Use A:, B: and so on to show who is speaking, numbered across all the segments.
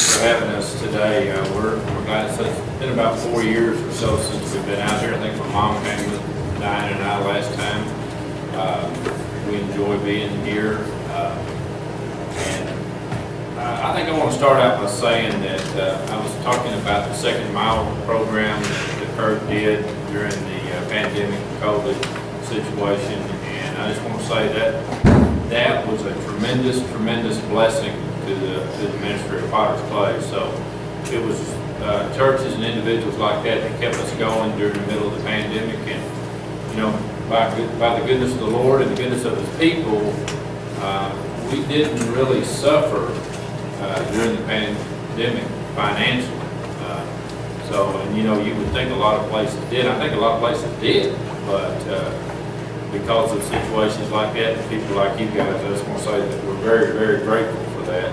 A: for having us today. We're glad. So it's been about 4 years or so since we've been out here. I think my mom came with Diane and I last time. We enjoy being here. I think I want to start out by saying that I was talking about the second mile program that Kirk did during the pandemic COVID situation, and I just want to say that that was a tremendous blessing to the ministry of Potter's Clay. So it was churches and individuals like that that kept us going during the middle of the pandemic, and by the goodness of the Lord and the goodness of His people, we didn't really suffer during the pandemic financially. And you would think a lot of places did. I think a lot of places did, but because of situations like that and people like you guys, I just want to say that we're very grateful for that.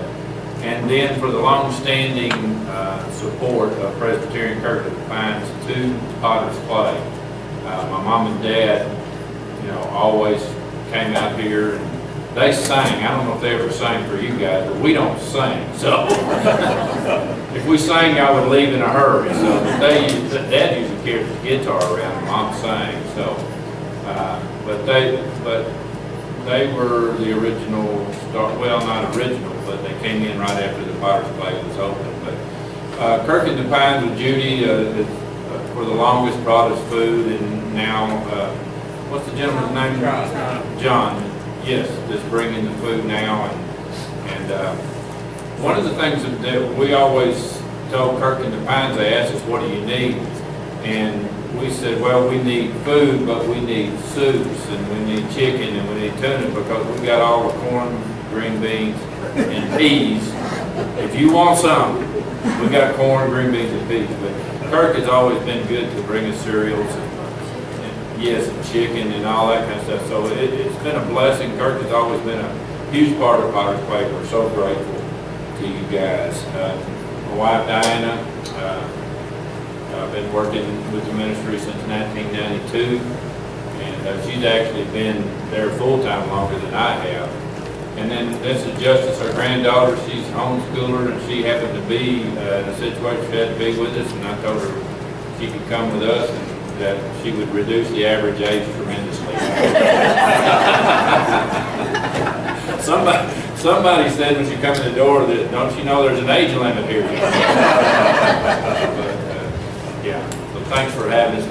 A: And then for the long-standing support of Presbyterian Kirk that finds to Potter's Clay. My mom and dad, always came out here and they sang. I don't know if they ever sang for you guys, but we don't sing. So if we sang, I would leave in a hurry. So Dad usually carried the guitar around and Mom sang. So, but they were the original start. Well, not original, but they came in right after the Potter's Clay was open. But Kirk and the Pines with Judy for the longest brought us food, and now what's the gentleman's name? John. Yes, just bringing the food now, and one of the things that we always told Kirk and the Pines, they asked us, "What do you need?" And we said, "Well, we need food, but we need soups, and we need chicken, and we need tuna, because we got all the corn, green beans, and peas. If you want some, we got corn, green beans, and peas." But Kirk has always been good to bring us cereals and chicken and all that kind of stuff. So it's been a blessing. Kirk has always been a huge part of Potter's Clay. We're so grateful to you guys. My wife Diana, I've been working with the ministry since 1992, and she's actually been there full-time longer than I have. And then this is Justice, our granddaughter. She's a homeschooler, and she happened to be in a situation she had to be with us, and I told her she could come with us, and that she would reduce the average age tremendously. Somebody said when she come in the door that, "Don't you know there's an age limit here?" So thanks for having us.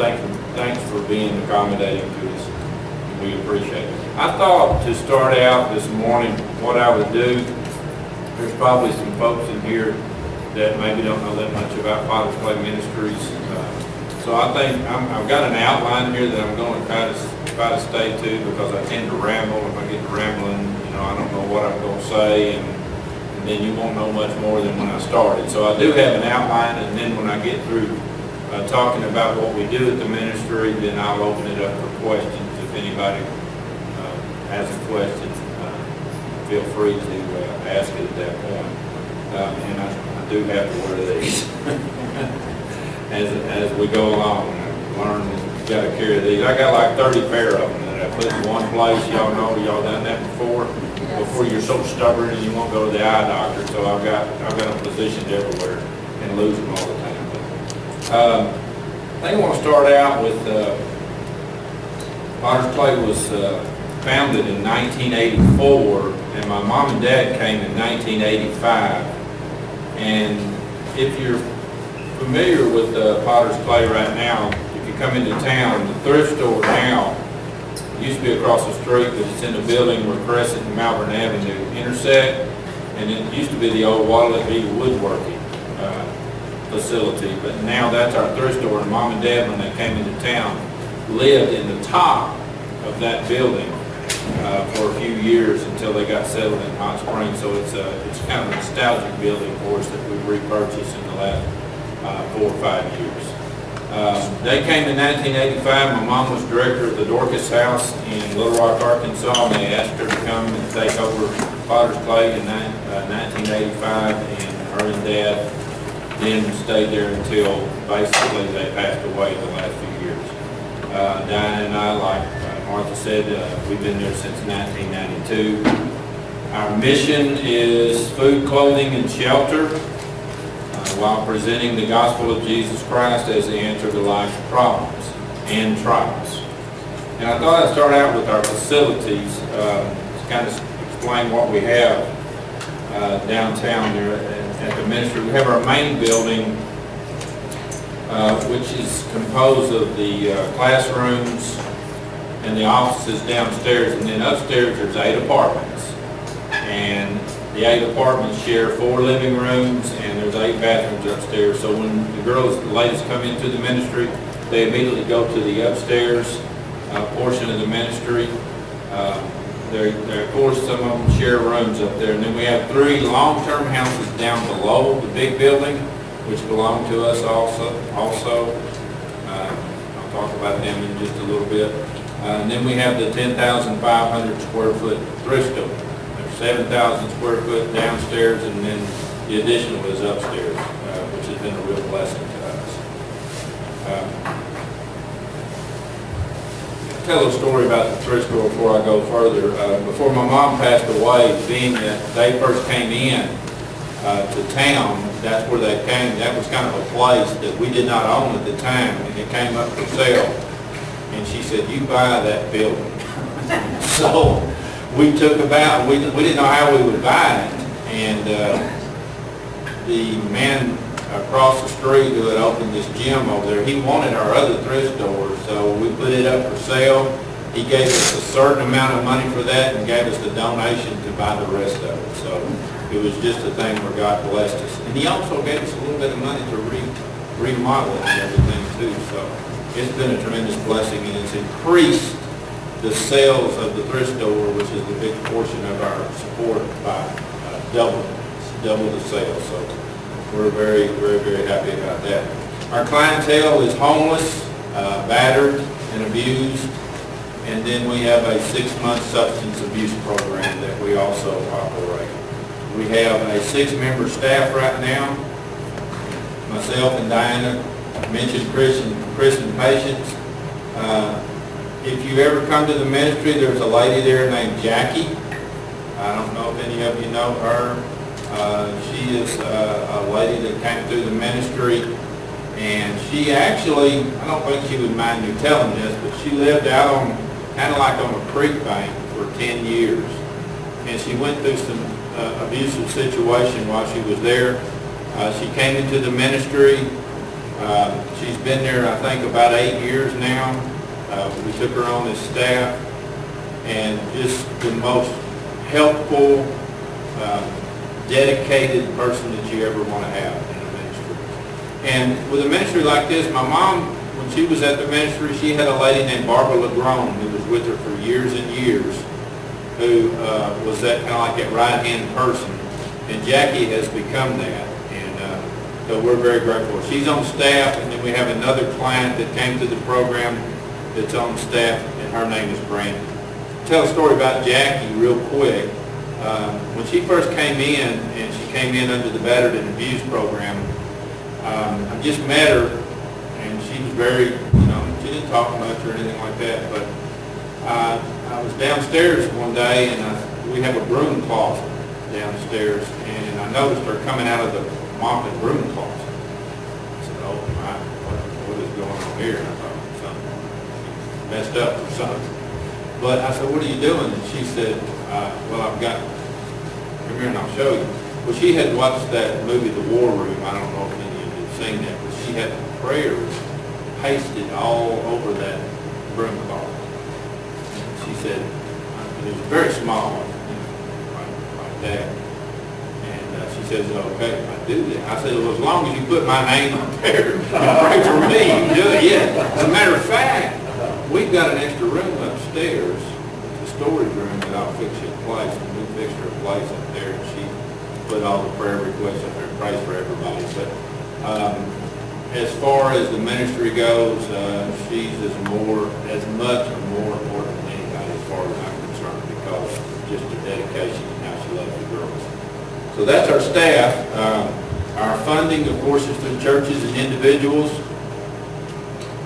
A: Thanks for being accommodating to us. We appreciate it. I thought to start out this morning what I would do. There's probably some folks in here that maybe don't know that much about Potter's Clay Ministries. So I think I've got an outline here that I'm going to try to stay to, because I tend to ramble. If I get to rambling, I don't know what I'm going to say, and then you won't know much more than when I started. So I do have an outline, and then when I get through talking about what we do at the ministry, then I'll open it up for questions. If anybody has a question, feel free to ask it at that point. And I do have to wear these. As we go along, and I learn that you got to carry these. I got like 30 pair of them that I put in one place. Y'all know, y'all done that before you're so stubborn and you won't go to the eye doctor. So I've got them positioned everywhere and lose them all the time. But, I think I want to start out with Potter's Clay was founded in 1984, and my mom and dad came in 1985. And if you're familiar with Potter's Clay right now, if you come into town, the thrift store now used to be across the street, but it's in a building where Crescent and Malvern Avenue intersect, and it used to be the old Waterloo woodworking facility, but now that's our thrift store. And Mom and Dad, when they came into town, lived in the top of that building for a few years until they got settled in Hot Springs. So it's kind of a nostalgic building for us that we've repurchased in the last 4 or 5 years. They came in 1985. My mom was director of the Dorcas House in Little Rock, Arkansas, and they asked her to come and take over Potter's Clay in 1985, and her and Dad then stayed there until basically they passed away the last few years. Diana and I, like Martha said, we've been there since 1992. Our mission is food, clothing, and shelter. while presenting the gospel of Jesus Christ as the answer to life's problems and trials. And I thought I'd start out with our facilities to kind of explain what we have downtown there at the ministry. We have our main building, which is composed of the classrooms and the offices downstairs, and then upstairs there's 8 apartments. And the 8 apartments share 4 living rooms, and there's 8 bathrooms upstairs. So when the ladies come into the ministry, they immediately go to the upstairs portion of the ministry. Of course, some of them share rooms up there. And then we have 3 long-term houses down below the big building, which belong to us also. I'll talk about them in just a little bit. And then we have the 10,500 square foot thrift store. There's 7,000 square foot downstairs, and then the additional is upstairs, which has been a real blessing to us. Tell a story about the thrift store before I go further. Before my mom passed away, being that they first came in to town, that's where they came. That was kind of a place that we did not own at the time, and it came up for sale. And she said, "You buy that building." So we took about, we didn't know how we would buy it, and the man across the street who had opened this gym over there, he wanted our other thrift store, so we put it up for sale. He gave us a certain amount of money for that and gave us the donation to buy the rest of it. So it was just a thing where God blessed us. And he also gave us a little bit of money to remodel it and everything too. So it's been a tremendous blessing, and it's increased the sales of the thrift store, which is the big portion of our support, by double the sales. So we're very, very, very happy about that. Our clientele is homeless, battered, and abused. And then we have a 6-month substance abuse program that we also operate. We have a 6-member staff right now. Myself and Diana mentioned Chris and Patience. If you ever come to the ministry, there's a lady there named Jackie. I don't know if any of you know her. She is a lady that came through the ministry, and she actually, I don't think she would mind me telling this, but she lived out on, kind of like on a creek bank for 10 years. And she went through some abusive situation while she was there. She came into the ministry. She's been there, I think, about 8 years now. We took her on as staff, and just the most helpful, dedicated person that you ever want to have in a ministry. And with a ministry like this, my mom, when she was at the ministry, she had a lady named Barbara LaGrone who was with her for years and years, who was that kind of like that right-hand person. And Jackie has become that, and so we're very grateful. She's on staff, and then we have another client that came to the program that's on staff, and her name is Brandon. Tell a story about Jackie real quick. When she first came in, and she came in under the Battered and Abused program, I just met her, and she was very, she didn't talk much or anything like that, but I was downstairs one day, and we have a broom closet downstairs, and I noticed her coming out of the mop and broom closet. I said, "Oh my, what is going on here?" And I thought, something messed up or something. But I said, "What are you doing?" And she said, "Well, I've got, come here and I'll show you." Well, she had watched that movie, The War Room. I don't know if any of you have seen that, but she had prayers pasted all over that broom closet. She said, it was very small, like that. And she says, "Okay, if I do that." I said, "Well, as long as you put my name up there and pray for me, you can do it." Yeah. As a matter of fact, we've got an extra room upstairs, the storage room, that I'll fix you a place. And we fixed her a place up there, and she put all the prayer requests up there and prays for everybody. But as far as the ministry goes, she's as much or more important than anybody as far as I'm concerned, because of just her dedication and how she loves the girls. So that's our staff. Our funding, of course, is through churches and individuals.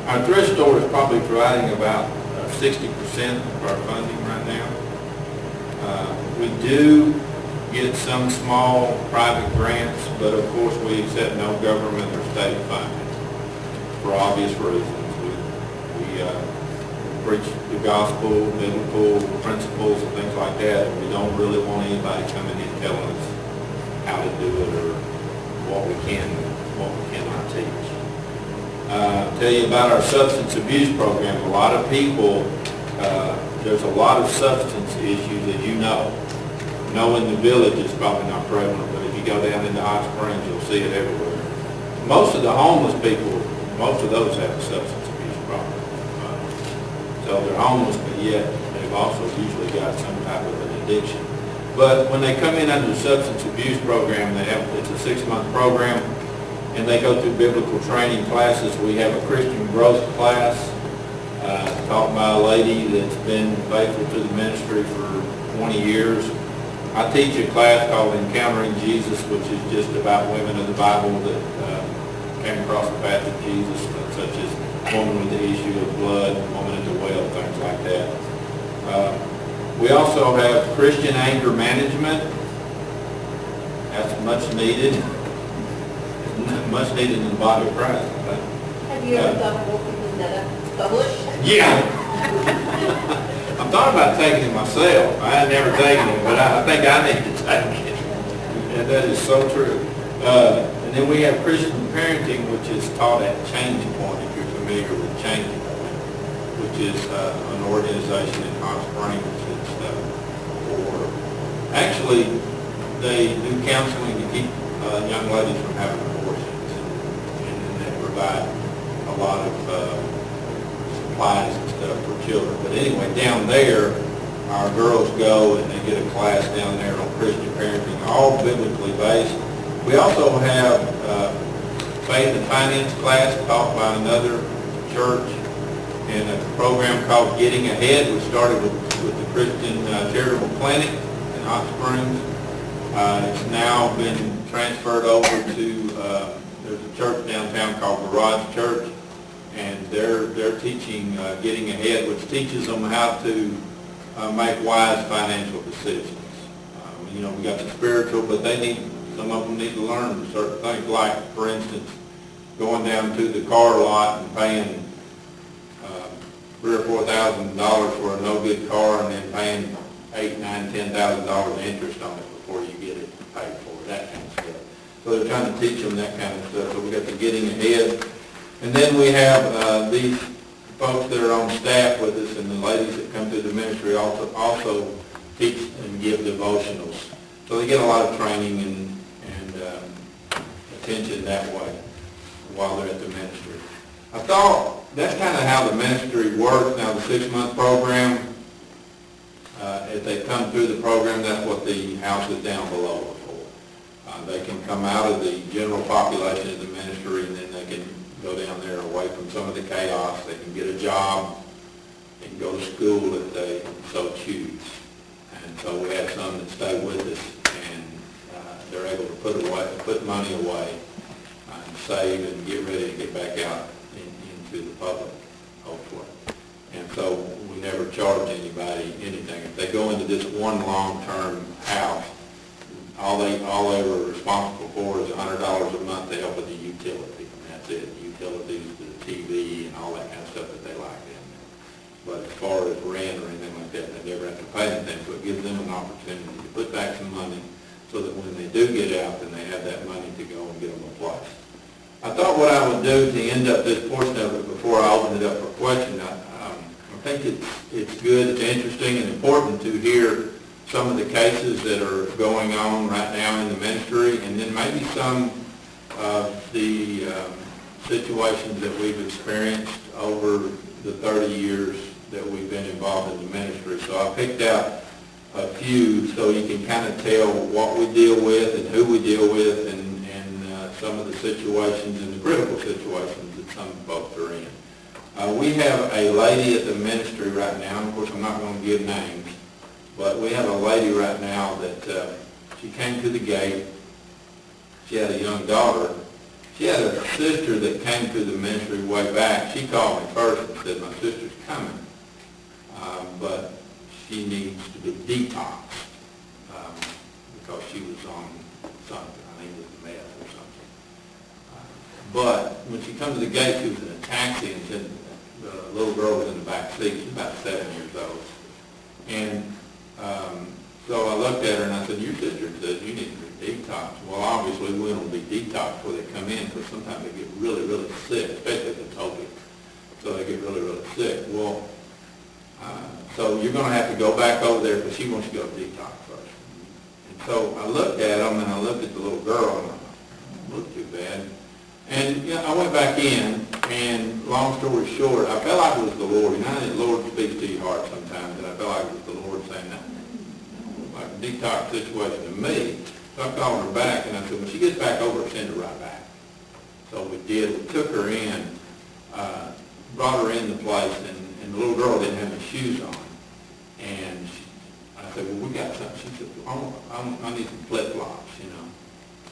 A: Our thrift store is probably providing about 60% of our funding right now. We do get some small private grants, but of course we accept no government or state funding for obvious reasons. We preach the gospel, biblical principles and things like that, and we don't really want anybody coming in telling us how to do it or what we can and what we cannot teach. Tell you about our substance abuse program. A lot of people, there's a lot of substance issues, as you know. In the village it's probably not prevalent, but if you go down into Hot Springs, you'll see it everywhere. Most of the homeless people, most of those have a substance abuse problem. So they're homeless, but yet they've also usually got some type of an addiction. But when they come in under the substance abuse program, it's a 6-month program, and they go through biblical training classes. We have a Christian growth class taught by a lady that's been faithful to the ministry for 20 years. I teach a class called Encountering Jesus, which is just about women of the Bible that came across the path of Jesus, such as woman with the issue of blood, woman at the well, things like that. We also have Christian anger management. That's much needed in the body of Christ.
B: Have you ever done a book that published?
A: Yeah. I'm thought about taking it myself. I had never taken it, but I think I need to take it. And that is so true. And then we have Christian parenting, which is taught at Changing Point, if you're familiar with Changing Point, which is an organization in Hot Springs. Actually, they do counseling to keep young ladies from having abortions, and they provide a lot of supplies and stuff for children. But anyway, down there, our girls go and they get a class down there on Christian parenting, all biblically based. We also have faith and finance class taught by another church, and a program called Getting Ahead, which started with the Christian Charitable Clinic in Hot Springs. It's now been transferred over to, there's a church downtown called Garage Church, and they're teaching Getting Ahead, which teaches them how to make wise financial decisions. We got the spiritual, but some of them need to learn certain things, like, for instance, going down to the car lot and paying $3,000 or $4,000 for a no-good car, and then paying $8,000, $9,000, $10,000 in interest on it before you get it paid for, that kind of stuff. So they're trying to teach them that kind of stuff. So we got the Getting Ahead. And then we have these folks that are on staff with us, and the ladies that come through the ministry also teach and give devotionals. So they get a lot of training and attention that way while they're at the ministry. I thought that's kind of how the ministry works. Now, the 6-month program, if they come through the program, that's what the houses down below are for. They can come out of the general population of the ministry, and then they can go down there away from some of the chaos. They can get a job. They can go to school if they so choose. And so we have some that stay with us, and they're able to put money away and save and get ready to get back out into the public, hopefully. And so we never charge anybody anything. If they go into this one long-term house, all they were responsible for is $100 a month to help with the utility. And that's it. Utilities, the TV, and all that kind of stuff that they like in there. But as far as rent or anything like that, they never have to pay anything. So it gives them an opportunity to put back some money so that when they do get out, then they have that money to go and get them a place. I thought what I would do to end up this portion of it before I open it up for questions, I think it's good, it's interesting and important to hear some of the cases that are going on right now in the ministry, and then maybe some of the situations that we've experienced over the 30 years that we've been involved in the ministry. So I picked out a few so you can kind of tell what we deal with and who we deal with, and some of the situations and the critical situations that some folks are in. We have a lady at the ministry right now, and of course I'm not going to give names, but we have a lady right now that she came to the gate. She had a young daughter. She had a sister that came to the ministry way back. She called me first and said, my sister's coming, but she needs to be detoxed.
C: because she was on something, I think it was meth or something. But when she come to the gate, she was in a taxi, and said the little girl was in the back seat. She's about 7 years old. And so I looked at her and I said, your sister says you need to be detoxed. Well, obviously we don't be detoxed before they come in, because sometimes they get really, really sick, especially if it's opiate. So they get really, really sick. Well, so you're going to have to go back over there, because she wants to go to detox first. And so I looked at them, and I looked at the little girl, and I don't look too bad. And I went back in, and long story short, I felt like it was the Lord. You know, the Lord speaks to your heart sometimes, and I felt like it was the Lord saying that, like a detox situation to me. So I called her back, and I said, when she gets back over, send her right back. So we did. We took her in, brought her in the place, and the little girl didn't have any shoes on. And I said, well, we got something. She said, I need some flip-flops, you know.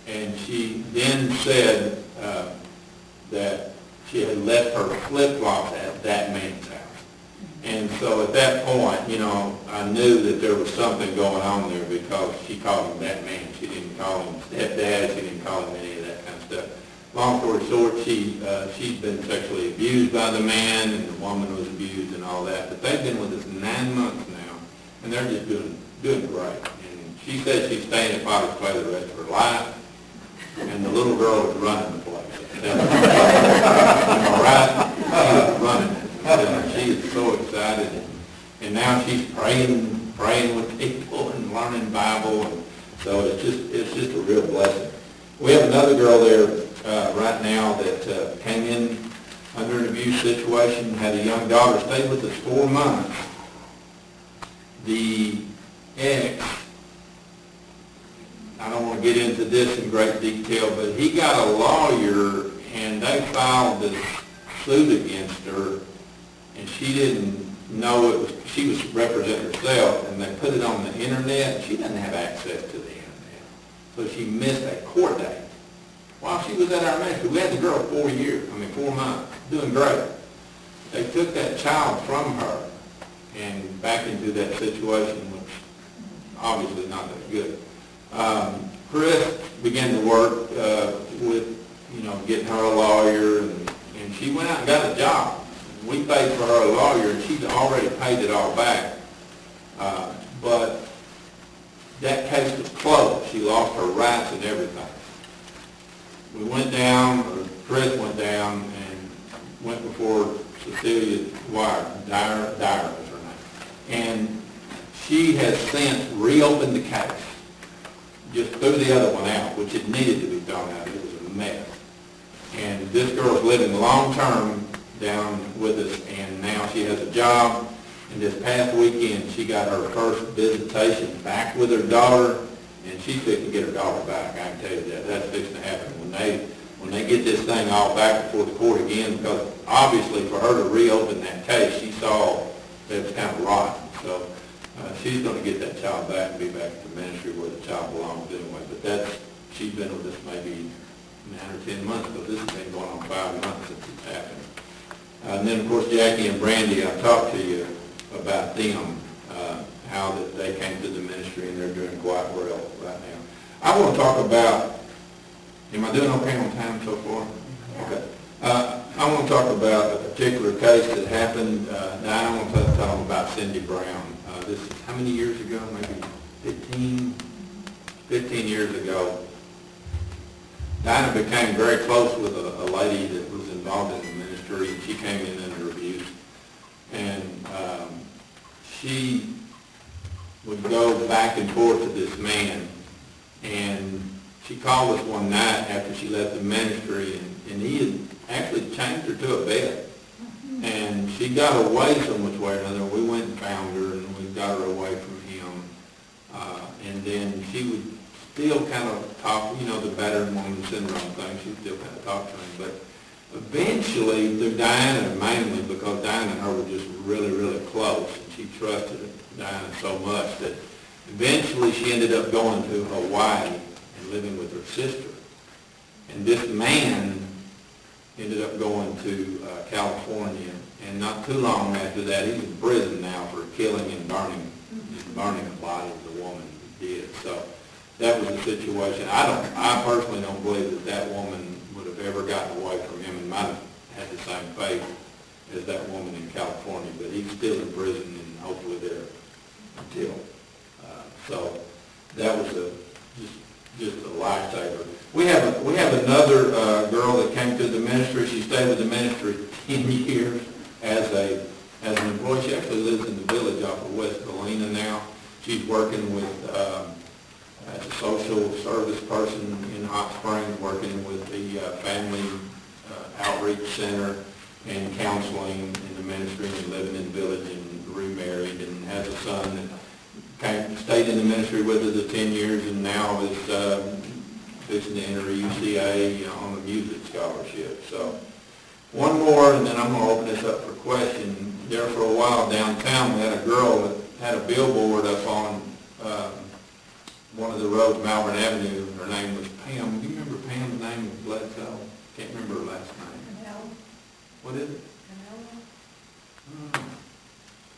C: And she then said that she had left her flip-flops at that man's house. And so at that point, you know, I knew that there was something going on there, because she called him that man. She didn't call him stepdad. She didn't call him any of that kind of stuff. Long story short, she'd been sexually abused by the man, and the woman was abused and all that. But they've been with us 9 months now, and they're just doing great. And she said she's staying at Potter's Clay the rest of her life, and the little girl was running the place. All right? She was running it. And she is so excited, and now she's praying with people and learning Bible, and so it's just a real blessing. We have another girl there right now that came in under an abuse situation, had a young daughter, stayed with us 4 months. The ex, I don't want to get into this in great detail, but he got a lawyer, and they filed this suit against her, and she didn't know it was, she was representing herself, and they put it on the internet, and she doesn't have access to the internet. So she missed a court date while she was at our ministry. We had the girl 4 months, doing great. They took that child from her and back into that situation, which obviously not that good. Chris began to work with, you know, getting her a lawyer, and she went out and got a job. We paid for her a lawyer, and she'd already paid it all back. But that case was closed. She lost her rights and everything. We went down, or Chris went down, and went before Cecilia Dyer was her name. And she has since reopened the case. Just threw the other one out, which it needed to be thrown out. It was a mess. And this girl's living long-term down with us, and now she has a job. And this past weekend, she got her first visitation back with her daughter, and she's fixing to get her daughter back. I can tell you that. That's fixing to happen when they get this thing all back before the court again, because obviously for her to reopen that case, she saw that it was kind of rotten. So she's going to get that child back and be back at the ministry where the child belongs anyway. But she's been with us maybe 9 or 10 months, but this has been going on 5 months since it's happened. And then, of course, Jackie and Brandy, I talked to you about them, how that they came to the ministry, and they're doing quite well right now. I want to talk about, am I doing okay on time so far? Okay. I want to talk about a particular case that happened. Now I want to talk about Cindy Brown. This is how many years ago? Maybe 15 years ago. Dinah became very close with a lady that was involved in the ministry, and she came in under abuse. And she would go back and forth to this man, and she called us one night after she left the ministry, and he had actually changed her to a bed. And she got away some which way or another. We went and found her, and we got her away from him. And then she would still kind of talk, you know, the battered woman syndrome thing. She'd still kind of talk to him. But eventually, through Diana mainly, because Diana and her were just really, really close, and she trusted Diana so much that eventually she ended up going to Hawaii and living with her sister. And this man ended up going to California, and not too long after that, he's in prison now for killing and burning a body of the woman he did. So that was the situation. I personally don't believe that that woman would have ever gotten away from him and might have had the same fate as that woman in California, but he's still in prison and hopefully there until, so that was just a lifesaver. We have another girl that came to the ministry. She stayed with the ministry 10 years as an employee. She actually lives in the village off of West Galena now. She's working with as a social service person in Hot Springs, working with the family outreach center and counseling in the ministry, and living in the village and remarried and has a son that stayed in the ministry with us the 10 years and now is fixing to enter UCA on a music scholarship. So one more, and then I'm going to open this up for questions. There for a while downtown, we had a girl that had a billboard up on one of the roads, Malvern Avenue. Her name was Pam. Do you remember Pam's name was Bledsoe? Can't remember her last name. What is it?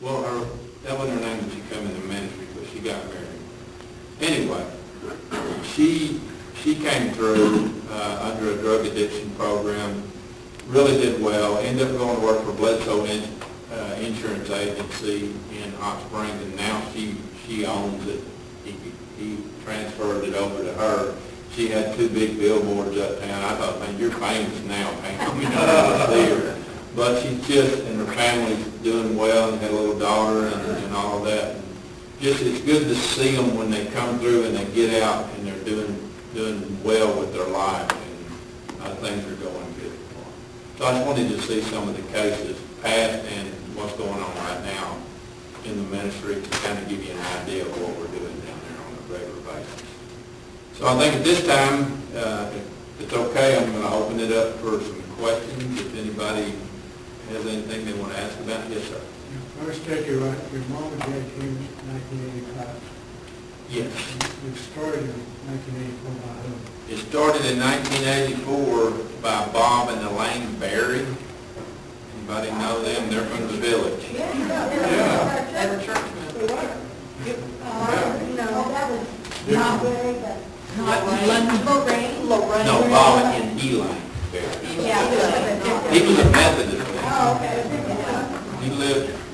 C: Well, that wasn't her name when she came in the ministry, but she got married. Anyway, she came through under a drug addiction program, really did well, ended up going to work for Bledsoe Insurance Agency in Hot Springs, and now she owns it. He transferred it over to her. She had 2 big billboards uptown. I thought, man, you're famous now, Pam. You know, there. But she's just, and her family's doing well, and had a little daughter and all of that. And just, it's good to see them when they come through and they get out and they're doing well with their life, and things are going good for them. So I just wanted to see some of the cases past and what's going on right now in the ministry to kind of give you an idea of what we're doing down there on a regular basis. So I think at this time, if it's okay, I'm going to open it up for some questions. If anybody has anything they want to ask about, yes, sir.
D: First, take your mom and dad came in 1985.
C: Yes.
D: It started in 1984 by whom?
C: It started in 1984 by Bob and Elaine Berry. Anybody know them? They're from the village.
B: Yeah.
C: They were churchmen.
B: No, that was not very, but. Lorraine.
C: No, Bob and Elaine Berry.
B: Yeah.
C: He was a Methodist man.
B: Oh, okay.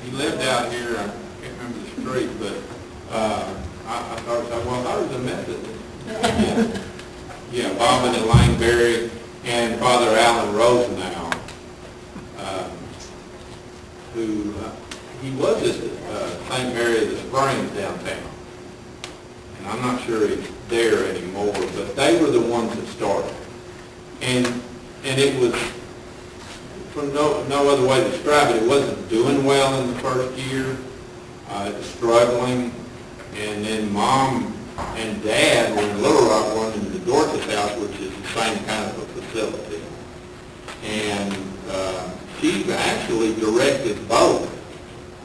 C: He lived out here, I can't remember the street, but I thought he was a Methodist. Yeah, Bob and Elaine Berry and Father Alan Rosenau, who he was at St. Mary of the Springs downtown. And I'm not sure he's there anymore, but they were the ones that started. And it was, from no other way to describe it, it wasn't doing well in the first year. It was struggling. And then Mom and Dad were in Little Rock running the Dorcas House, which is the same kind of a facility. And she actually directed both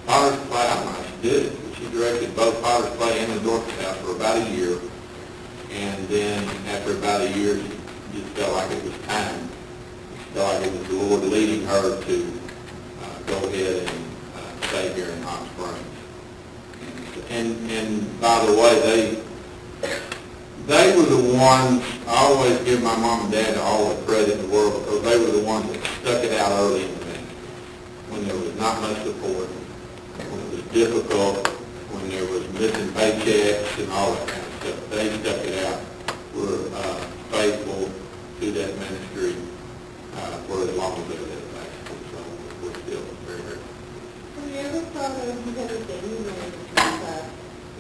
C: Potter's Play. I don't know how she did it, but she directed both Potter's Play and the Dorcas House for about a year. And then after about a year, she just felt like it was time. She felt like it was the Lord leading her to go ahead and stay here in Hot Springs. And by the way, they were the ones, I always give my mom and dad all the credit in the world, because they were the ones that stuck it out early in the ministry, when there was not much support, when it was difficult, when there was missing paychecks and all that kind of stuff. They stuck it out, were faithful to that ministry for as long as they did, basically. So we're still very, very
B: Have you ever thought of having a new manager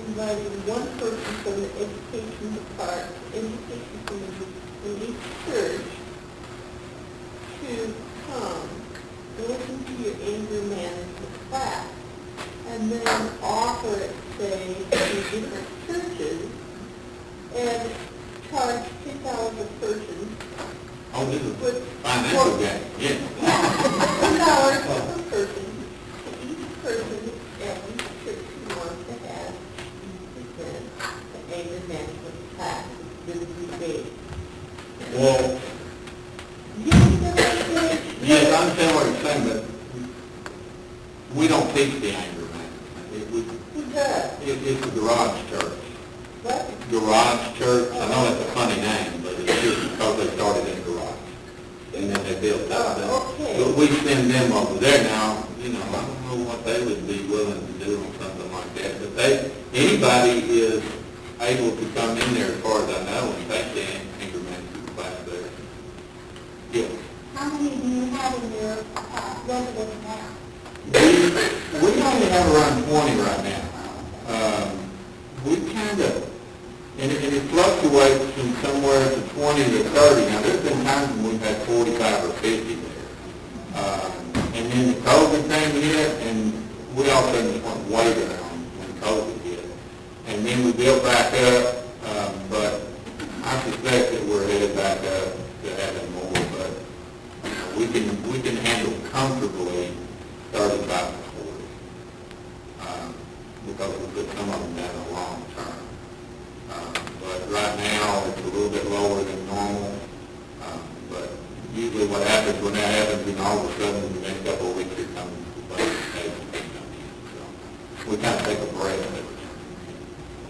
B: inviting one person from the education department, from each church to come and listen to your anger management class, and then offer it, say, to different churches, and charge $10 a person?
C: Oh, this is financial gain, yeah.
B: $10 per person, to each person at each church who wants to have the anger management class that we gave.
C: Well, yes, I understand what you're saying, but we don't teach the anger management.
B: Who does?
C: It's a garage church.
B: What?
C: Garage Church. I know that's a funny name, but it's just because they started in a garage. And then they built up there.
B: Okay.
C: But we send them over there now, you know, I don't know what they would be willing to do on something like that. But anybody is able to come in there, as far as I know, and take the anger management class there. Yeah.
B: How many do you have in your residence now?
C: We only have around 20 right now. We kind of, and it fluctuates from somewhere to 20 to 30. Now, there's been times when we've had 45 or 50 there. And then the COVID thing hit, and we all of a sudden just went way down when COVID hit. And then we built back up, but I suspect that we're headed back up to having more, but we can handle comfortably 35 to 40, because we put some of them down in the long term. But right now, it's a little bit lower than normal. But usually what happens when that happens, and all of a sudden, in the next couple of weeks, here comes the budget stage. So we kind of take a breath every time.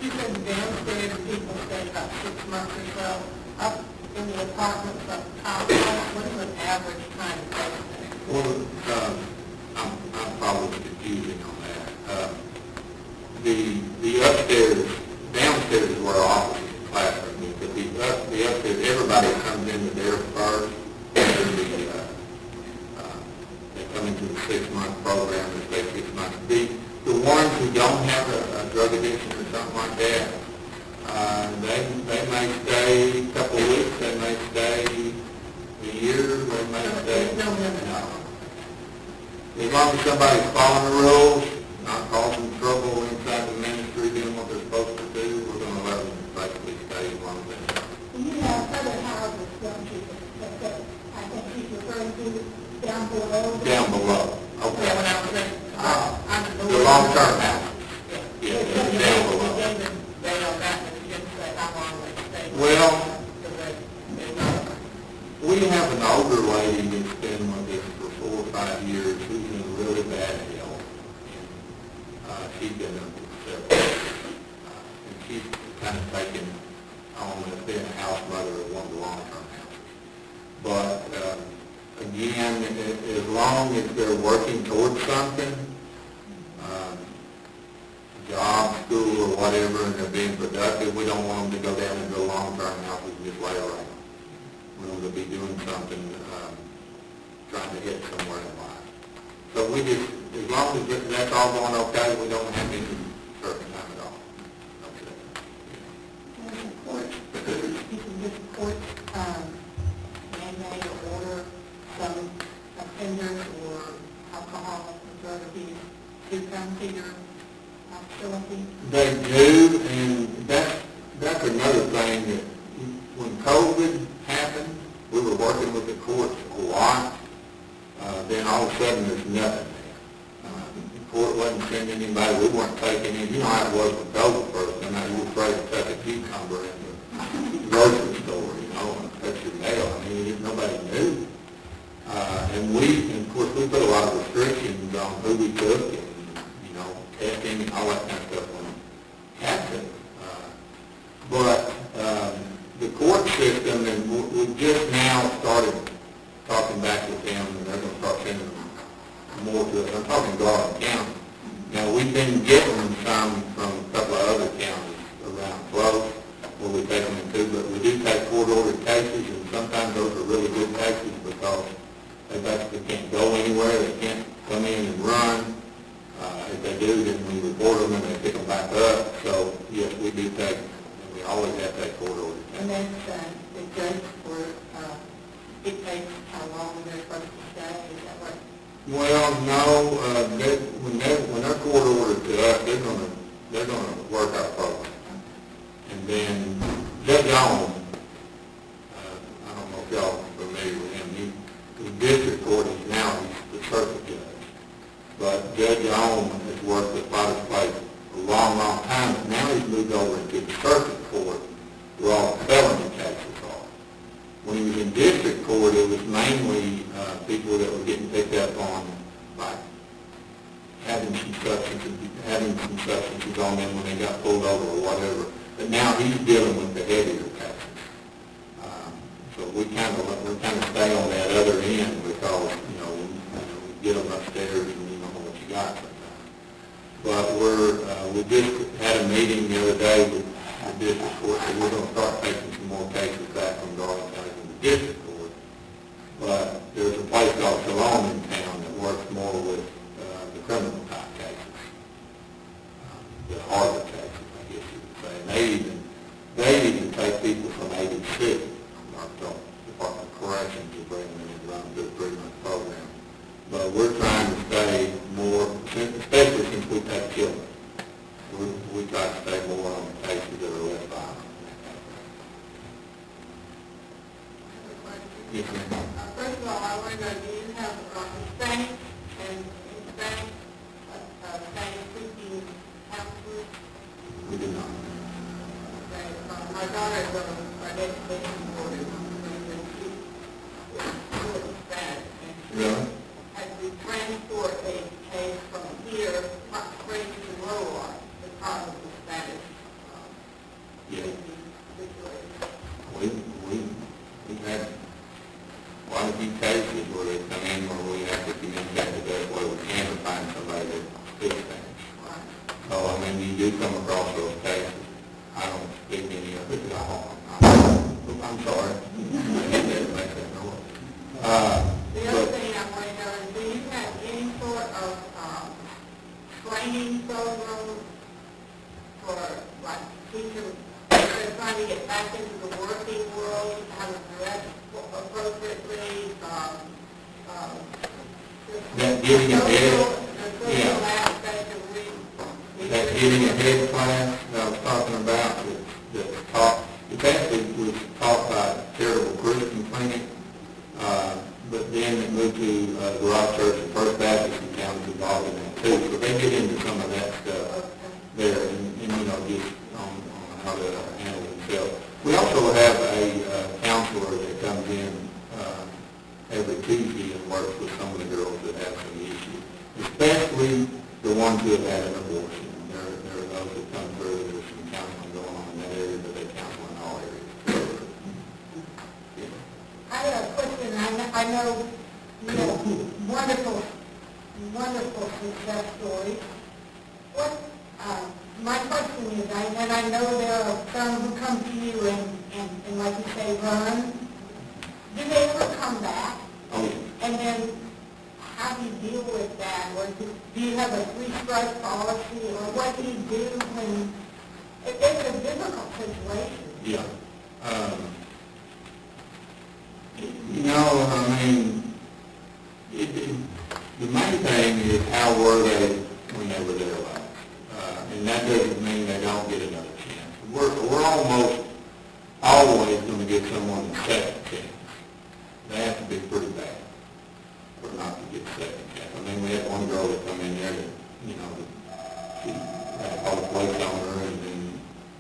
B: You said downstairs people stay about 6 months or so. Up in the apartments up top, what is an average time to stay there?
C: Well, I'm probably confusing on that. The upstairs, downstairs is where our office and classroom is, but the upstairs, everybody comes into there first, and then they come into the 6-month program, and stay 6 months. The ones who don't have a drug addiction or something like that, they may stay a couple of weeks, they may stay a year, they may stay, no. As long as somebody's following the rules, not causing trouble inside the ministry, doing what they're supposed to do, we're going to let them basically stay as long as they can.
B: You have other houses, don't you, that I think he's referring to down below?
C: Down below, okay.
B: Yeah, when I was there.
C: The long-term house. Yeah, it's down below.
B: They are that, but you didn't say how long they stay.
C: Well,
B: They're not.
C: we have an older lady that's been with us for 4 or 5 years who's in really bad health. And she's been up to several. And she's kind of taken on as being a house mother of one of the long-term houses. But again, as long as they're working towards something, job, school, or whatever, and they're being productive, we don't want them to go down into a long-term house and just lay around. We want them to be doing something, trying to hit somewhere in life. So we just, as long as that's all going okay, we don't have any certain time at all. Okay.
B: And the court, you can get the court mandate or order some offenders or alcoholics or drug abuse to come to your facility.
C: They do, and that's another thing that when COVID happened, we were working with the courts a lot. Then all of a sudden, there's nothing there. The court wasn't sending anybody. We weren't taking in. You know how it was with COVID first. And you were afraid to take a cucumber in the grocery store, you know, and touch your nail. I mean, nobody knew. And of course, we put a lot of restrictions on who we took and, you know, testing and all that kind of stuff when it happened. But the court system, and we just now started talking back with them, and they're going to start sending more to us. I'm talking Garland County. Now, we've been getting some from a couple of other counties around close where we take them into, but we do take court-ordered cases, and sometimes those are really good cases because they basically can't go anywhere. They can't come in and run. If they do, then we report them and they pick them back up. So, yes, we do take, and we always have to take court-ordered cases.
B: And that's the judge for, dictates how long they're supposed to stay, is that right?
C: Well, no, when they're court ordered to us, they're gonna work our program. And then Judge Owen, I don't know if y'all are familiar with him, the district court is now the circuit judge. But Judge Owen has worked with Potter's Place for a long, long time, but now he's moved over into the circuit court where all felony cases are. When he was in district court, it was mainly people that were getting picked up on by having some substances on them when they got pulled over or whatever. but now he's dealing with the heavier cases. So we kind of stay on that other end because, we get them upstairs and you know what you got sometimes. But we just had a meeting the other day with the district court, so we're going to start taking some more cases back from Garland County to the district court. But there's a place called Shalom in town that works more with the criminal type cases, the harder cases, I guess you would say. And they even take people from ABC, our Department of Corrections, to bring them in and run a good 3-month program. But we're trying to stay more, especially since we take children. We try to stay more on the cases that are less violent. Yes, ma'am.
B: First of all, I want to know, do you have Hispanic and Hispanic, Spanish-speaking counselors?
C: We do not.
B: Okay, my daughter is on an education board, and she's fluent Spanish.
C: Really?
B: Had to transport a case from here, straight to Lower, because of the Spanish
C: Yeah.
B: situation.
C: We've had quite a few cases where they come in where we have to communicate the best way we can to find somebody that speaks Spanish. So, you do come across those cases. I don't speak any of it at all. I'm sorry. I didn't mean to make that noise.
B: The other thing I want to know is, do you have any sort of training program for, like, teachers that are trying to get back into the working world, how to direct appropriately,
C: That giving a head,
B: the social aspect of
C: that giving a head class that I was talking about, that taught, it actually was taught by Charitable Christian Clinic, but then it moved to Garage Church and First Baptist in town is involved in that too. So they get into some of that stuff there and just on how to handle themselves. We also have a counselor that comes in every Tuesday and works with some of the girls that have some issues, especially the ones who have had an abortion. There are those that come through, there's some counseling going on in that area, but they counsel in all areas. Yeah.
B: I have a question. I know you know, wonderful success stories. My question is, and I know there are some who come to you and like you say, run. Do they ever come back?
C: Oh,
B: And then how do you deal with that? Or do you have a 3-strike policy? Or what do you do when it's a difficult situation?
C: yeah. The main thing is how were they when they were there last? And that doesn't mean they don't get another chance. We're almost always going to give someone a second chance. They have to be pretty bad for not to get a second chance. We had one girl that come in there that, she had all the plates on her and then,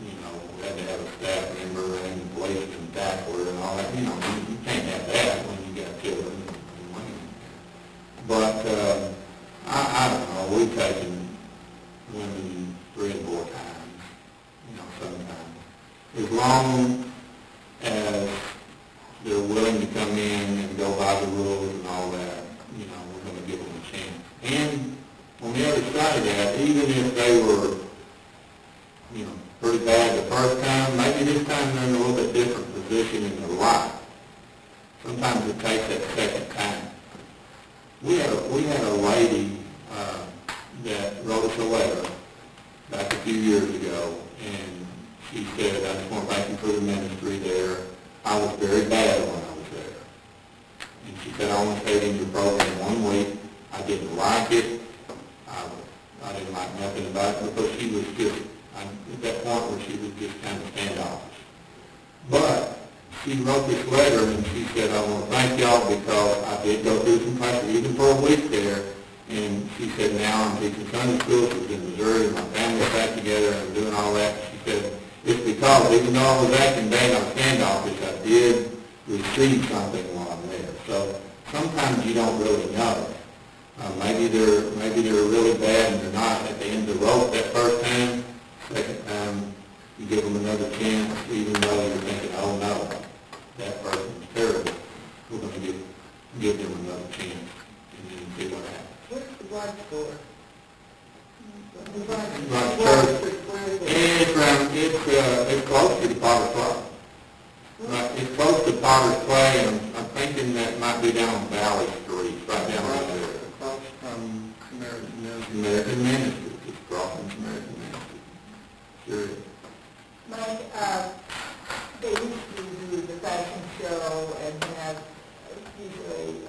C: we had to have a staff member and police and tackle her and all that. You can't have that when you got children and women. But, I don't know, we've taken women 3 and 4 times, sometimes. As long as they're willing to come in and go by the rules and all that, we're going to give them a chance. And on the other side of that, even if they were, pretty bad the first time, maybe this time they're in a little bit different position in their life. Sometimes it takes that second time. We had a lady that wrote us a letter back a few years ago, and she said, I just want to thank you for the ministry there. I was very bad when I was there. And she said, I only stayed in your program 1 week. I didn't like it. I didn't like nothing about it because she was just, at that point where she was just kind of standoffish. But she wrote this letter and she said, I want to thank y'all because I did go through some pressure, even for a week there. And she said, now I'm teaching Sunday school. She was in Missouri, and my family's back together, and I'm doing all that. She said, it's because even though I was acting bad on standoffish, I did receive something while I'm there. So sometimes you don't really know. Maybe they're really bad and they're not at the end of the rope that first time. Second time, You give them another chance, even though you're thinking, oh no, that person's terrible. We're going to give them another chance and then see what happens.
B: Where's the blood store?
C: Right, it's close to the Potter's Clay. Right, it's close to Potter's Clay, and I'm thinking that might be down on Valley Street, right down there.
D: Across from
C: American Ministries, it's crossing American Ministries. Sure is.
B: They used to do the fashion show and have usually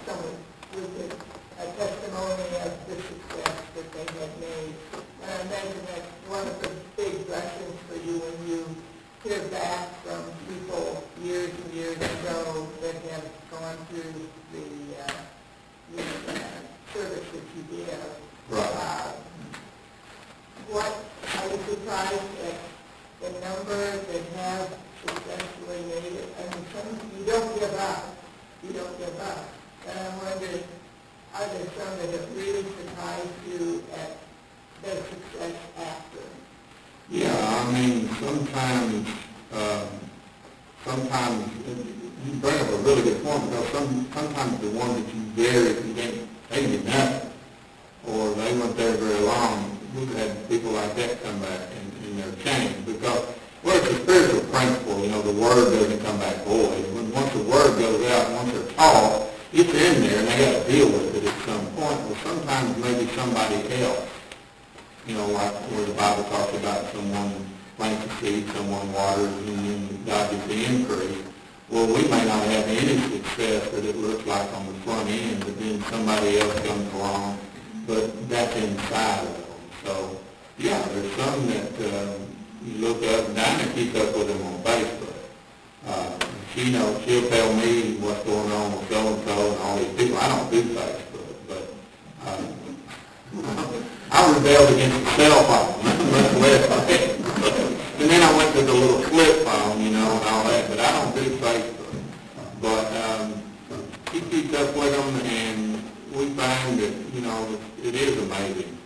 B: someone with a testimony of the success that they had made. And I imagine that's one of the big blessings for you when you hear back from people years and years ago that have gone through the service that you give.
C: Right.
B: I was surprised at the number that have successfully made it. I mean, you don't give up. You don't give up. And I wondered, are there some that have really surprised you at their success after?
C: Yeah, I mean, sometimes you bring up a really good point, because sometimes the ones that they did nothing, or they weren't there very long. We've had people like that come back and they're changed, because, well, it's a spiritual principle, the word doesn't come back void. Once the word goes out, once they're taught, it's in there, and they got to deal with it at some point. Well, sometimes maybe somebody else, like where the Bible talks about someone plants a seed, someone waters, and then God gets the increase. Well, we may not have any success that it looks like on the front end, but then somebody else comes along, but that's inside of them. So, yeah, there's some that you look up and down and keep up with them on Facebook. She'll tell me what's going on with so-and-so and all these people. I don't do Facebook, but I rebelled against the cell phone. And then I went to the little flip phone, and all that, but I don't do Facebook. But he keeps up with them, and we find that, it is amazing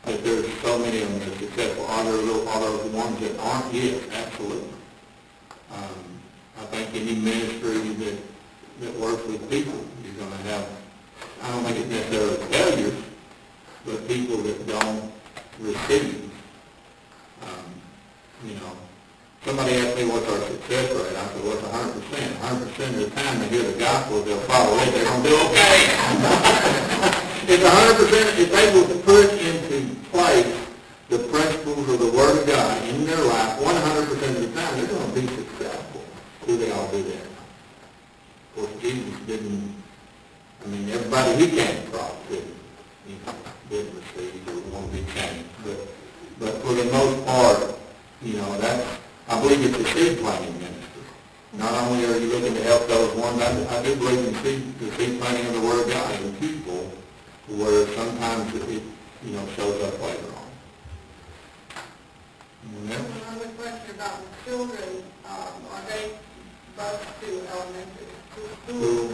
C: that there's so many of them that are successful. Are there the ones that aren't? Yes, absolutely. I think any ministry that works with people, you're going to have, I don't think it's necessarily failures, but people that don't receive. Somebody asked me what's our success rate. I said, well, it's 100%. 100% of the time they hear the gospel, they'll follow it, they're going to do okay. It's 100%, if they will put into place the principles of the Word of God in their life 100% of the time, they're going to be successful. Do they all do that? Of course, Jesus didn't, everybody he came across didn't receive or want to be changed. But for the most part, I believe it's a seed planting ministry. Not only are you looking to help those ones, I do believe in the seed planting of the Word of God in people, where sometimes it shows up later on.
B: Another question about the children, are they bused to elementary school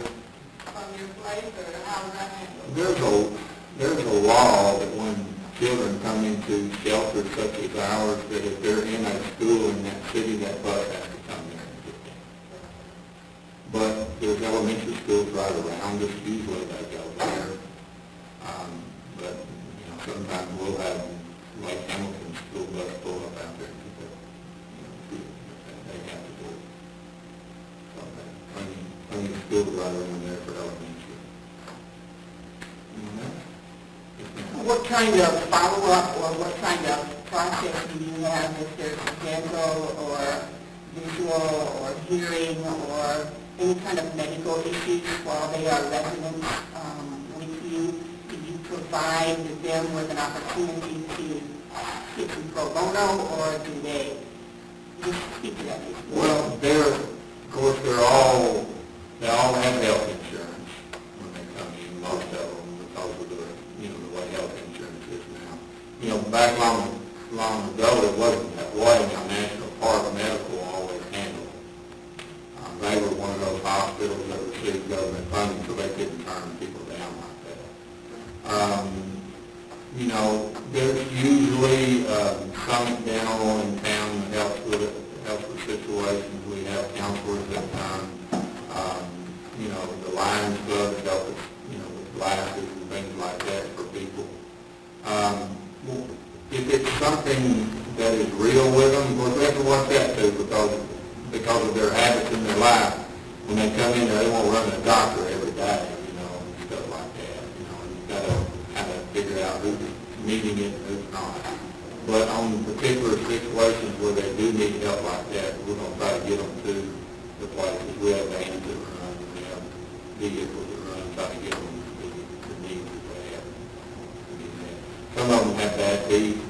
B: on your place, or how is that handled?
C: There's a law that when children come into shelters such as ours, that if they're in a school in that city, that bus has to come there and get them. But there's elementary schools right around us. Usually they go there. But sometimes we'll have like Hamilton school bus pull up out there and pick up. They have to do it. So plenty of schools right around there for elementary.
B: What kind of follow-up or what kind of process do you have if there's dental or visual or hearing or any kind of medical issues while they are residents with you? Do you provide them with an opportunity to get some pro bono, or do they just speak to that issue?
C: Well, of course, they all have health insurance when they come in, most of them, because of the way health insurance is now. Back long ago, it wasn't that way. Now, National Park Medical always handled it. They were one of those hospitals that received government funding, so they couldn't turn people down like that. There's usually some dental in town that helps Lions Club that help us, with glasses and things like that for people. If it's something that is real with them, of course, we have to watch that too, because of their habits in their life. When they come in there, they won't run to the doctor every day, and stuff like that, and you've got to kind of figure out who's needing it and who's not. But on particular situations where they do need help like that, we're going to try to get them to the places. We have vans that run, and we have vehicles that run, try to get them to the needs that they have. Some of them have bad teeth,